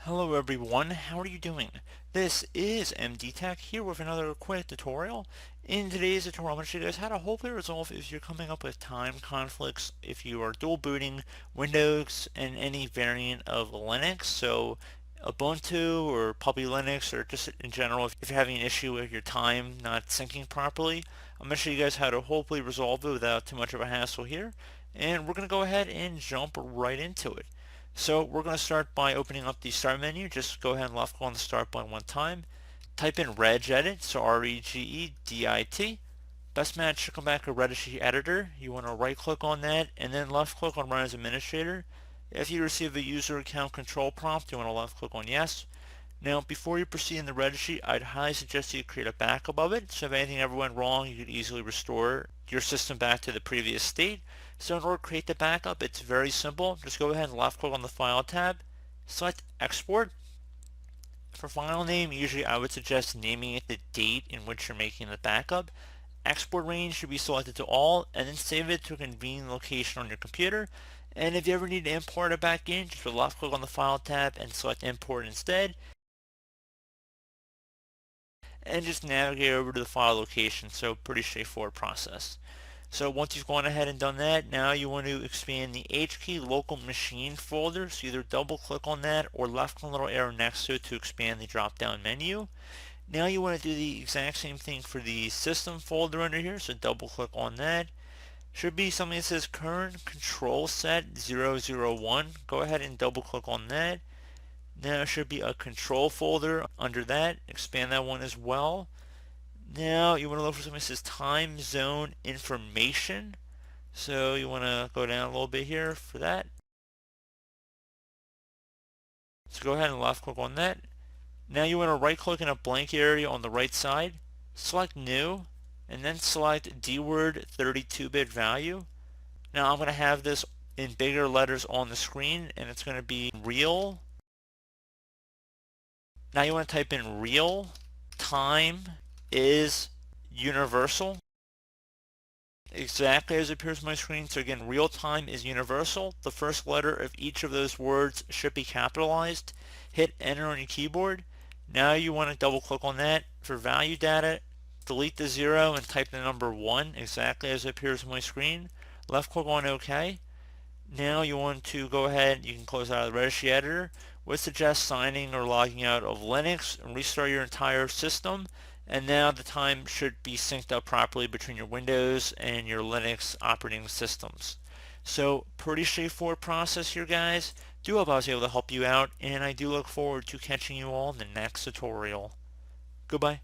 Hello everyone, how are you doing? This is MD Tech here with another quick tutorial. In today's tutorial, I'm going to show you guys how to hopefully resolve if you're coming up with time conflicts if you are dual booting Windows and any variant of Linux. So Ubuntu or Puppy Linux, or just in general if you're having an issue with your time not syncing properly. I'm going to show you guys how to hopefully resolve it without too much of a hassle here. And we're going to go ahead and jump right into it. So we're going to start by opening up the start menu. Just go ahead and left click on the start button one time. Type in regedit, so regedit. Best match should come back a registry editor. You want to right click on that and then left click on run as administrator. If you receive a user account control prompt, you want to left click on yes. Now before you proceed in the registry, I'd highly suggest you create a backup of it, so if anything ever went wrong you could easily restore your system back to the previous state. So in order to create the backup, it's very simple. Just go ahead and left click on the file tab, select export. For file name, usually I would suggest naming it the date in which you're making the backup. Export range should be selected to all, and then save it to a convenient location on your computer. And if you ever need to import it back in, just left click on the file tab and select import instead, and just navigate over to the file location. So pretty straightforward process. So once you've gone ahead and done that, now you want to expand the HKey local machine folder. So either double click on that or left click on the little arrow next to it to expand the drop down menu. Now you want to do the exact same thing for the system folder under here. So double click on that. Should be something that says current control set 001. Go ahead and double click on that. Now there should be a control folder under that. Expand that one as well. Now you want to look for something that says time zone information. So you want to go down a little bit here for that. So go ahead and left click on that. Now you want to right click in a blank area on the right side. Select new and then select DWORD 32-bit value. Now I'm going to have this in bigger letters on the screen, and it's going to be real. Now you want to type in real time is universal, exactly as it appears on my screen. So again, real time is universal. The first letter of each of those words should be capitalized. Hit enter on your keyboard. Now you want to double click on that. For value data, delete the 0 and type the number 1 exactly as it appears on my screen. Left click on OK. Now you want to go ahead, you can close out of the registry editor. Would suggest signing or logging out of Linux and restart your entire system. And now the time should be synced up properly between your Windows and your Linux operating systems. So pretty straightforward process here, guys. Do hope I was able to help you out, and I do look forward to catching you all in the next tutorial. Goodbye.